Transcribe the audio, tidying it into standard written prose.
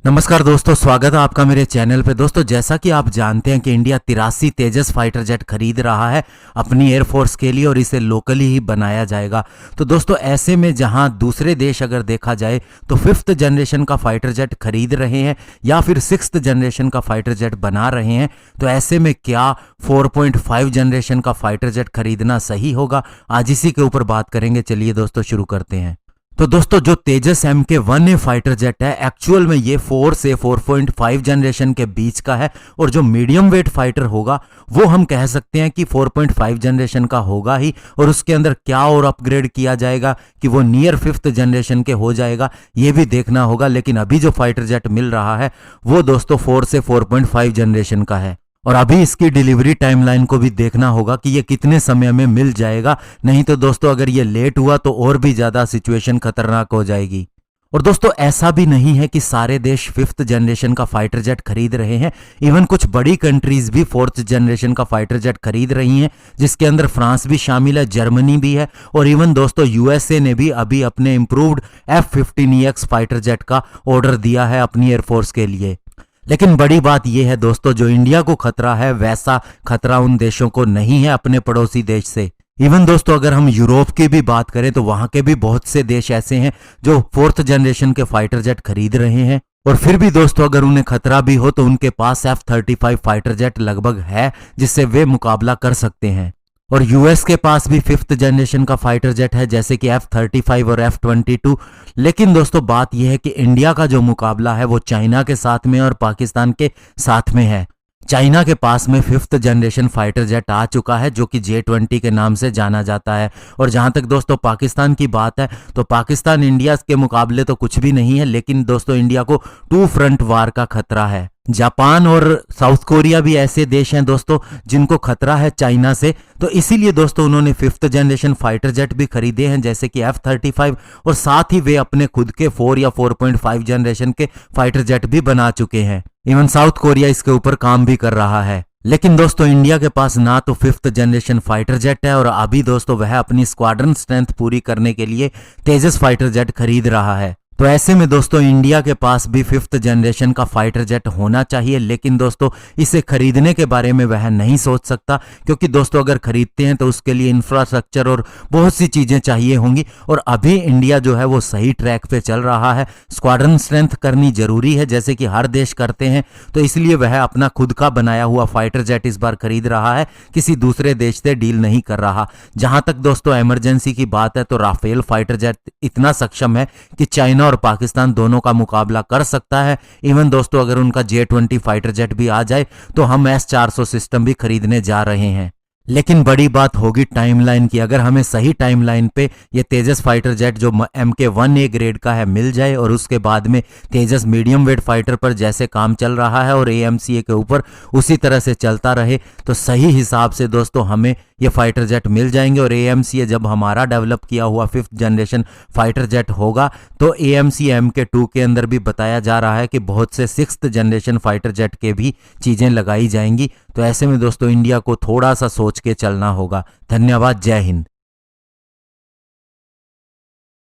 नमस्कार दोस्तों, स्वागत है आपका मेरे चैनल पे। दोस्तों, जैसा कि आप जानते हैं कि इंडिया 83 तेजस फाइटर जेट खरीद रहा है अपनी एयरफोर्स के लिए और इसे लोकली ही बनाया जाएगा। तो दोस्तों, ऐसे में जहां दूसरे देश अगर देखा जाए तो 5th जनरेशन का फाइटर जेट खरीद रहे हैं या फिर 6th जनरेशन का फाइटर जेट बना रहे हैं, तो ऐसे में क्या 4.5 जनरेशन का फाइटर जेट खरीदना सही होगा? आज इसी के ऊपर बात करेंगे। चलिए दोस्तों, शुरू करते हैं। तो दोस्तों, जो तेजस MK-1A फाइटर जेट है, एक्चुअल में ये 4 से 4.5 जनरेशन के बीच का है और जो मीडियम वेट फाइटर होगा वो हम कह सकते हैं कि 4.5 जनरेशन का होगा ही। और उसके अंदर क्या और अपग्रेड किया जाएगा कि वो नियर 5th जनरेशन के हो जाएगा, ये भी देखना होगा। लेकिन अभी जो फाइटर जेट मिल रहा है वो दोस्तों 4 से 4.5 जनरेशन का है और अभी इसकी डिलीवरी टाइमलाइन को भी देखना होगा कि ये कितने समय में मिल जाएगा। नहीं तो दोस्तों, अगर ये लेट हुआ तो और भी ज्यादा सिचुएशन खतरनाक हो जाएगी। और दोस्तों, ऐसा भी नहीं है कि सारे देश 5th जनरेशन का फाइटर जेट खरीद रहे हैं। इवन कुछ बड़ी कंट्रीज भी 4th जनरेशन का फाइटर जेट खरीद रही हैं, जिसके अंदर फ्रांस भी शामिल है, जर्मनी भी है और इवन दोस्तों USA ने भी अभी अपने इंप्रूव्ड F-15EX फाइटर जेट का ऑर्डर दिया है अपनी एयरफोर्स के लिए। लेकिन बड़ी बात यह है दोस्तों, जो इंडिया को खतरा है वैसा खतरा उन देशों को नहीं है अपने पड़ोसी देश से। इवन दोस्तों, अगर हम यूरोप की भी बात करें तो वहां के भी बहुत से देश ऐसे हैं जो 4th जनरेशन के फाइटर जेट खरीद रहे हैं। और फिर भी दोस्तों, अगर उन्हें खतरा भी हो तो उनके पास F-35 फाइटर जेट लगभग है जिससे वे मुकाबला कर सकते हैं। और यूएस के पास भी 5th जनरेशन का फाइटर जेट है, जैसे कि F-35 और F-22। लेकिन दोस्तों, बात यह है कि इंडिया का जो मुकाबला है वो चाइना के साथ में और पाकिस्तान के साथ में है। चाइना के पास में 5th जनरेशन फाइटर जेट आ चुका है जो कि J-20 के नाम से जाना जाता है। और जहां तक दोस्तों पाकिस्तान की बात है तो पाकिस्तान इंडिया के मुकाबले तो कुछ भी नहीं है, लेकिन दोस्तों इंडिया को 2 फ्रंट वार का खतरा है। जापान और साउथ कोरिया भी ऐसे देश हैं दोस्तों जिनको खतरा है चाइना से। तो इसीलिए दोस्तों उन्होंने 5th जनरेशन फाइटर जेट भी खरीदे हैं, जैसे कि F-35, और साथ ही वे अपने खुद के 4 या 4.5 जनरेशन के फाइटर जेट भी बना चुके हैं। इवन साउथ कोरिया इसके ऊपर काम भी कर रहा है। लेकिन दोस्तों, इंडिया के पास ना तो 5th जनरेशन फाइटर जेट है और अभी दोस्तों वह अपनी स्क्वाड्रन स्ट्रेंथ पूरी करने के लिए तेजस फाइटर जेट खरीद रहा है। तो ऐसे में दोस्तों इंडिया के पास भी 5th जनरेशन का फाइटर जेट होना चाहिए। लेकिन दोस्तों, इसे खरीदने के बारे में वह नहीं सोच सकता, क्योंकि दोस्तों अगर खरीदते हैं तो उसके लिए इंफ्रास्ट्रक्चर और बहुत सी चीजें चाहिए होंगी। और अभी इंडिया जो है वो सही ट्रैक पे चल रहा है। स्क्वाड्रन स्ट्रेंथ करनी जरूरी है, जैसे कि हर देश करते हैं। तो इसलिए वह अपना खुद का बनाया हुआ फाइटर जेट इस बार खरीद रहा है, किसी दूसरे देश से डील नहीं कर रहा। जहां तक दोस्तों इमरजेंसी की बात है तो राफेल फाइटर जेट इतना सक्षम है कि चाइना और पाकिस्तान दोनों का मुकाबला कर सकता है। इवन दोस्तों, अगर उनका J-20 फाइटर जेट भी आ जाए तो हम S-400 सिस्टम भी खरीदने जा रहे हैं। लेकिन बड़ी बात होगी टाइमलाइन की। अगर हमें सही टाइमलाइन पे ये तेजस फाइटर जेट जो MK-1A ग्रेड का है मिल जाए और उसके बाद में तेजस मीडियम वेट फाइटर पर जैसे काम चल रहा है और AMCA के ऊपर उसी तरह से चलता रहे, तो सही हिसाब से दोस्तों हमें ये फाइटर जेट मिल जाएंगे। और AMCA जब हमारा डेवलप किया हुआ 5th जनरेशन फाइटर जेट होगा तो AMCA MK-2 के अंदर भी बताया जा रहा है कि बहुत से 6th जनरेशन फाइटर जेट के भी चीजें लगाई जाएंगी। तो ऐसे में दोस्तों इंडिया को थोड़ा सा सोच के चलना होगा। धन्यवाद। जय हिंद।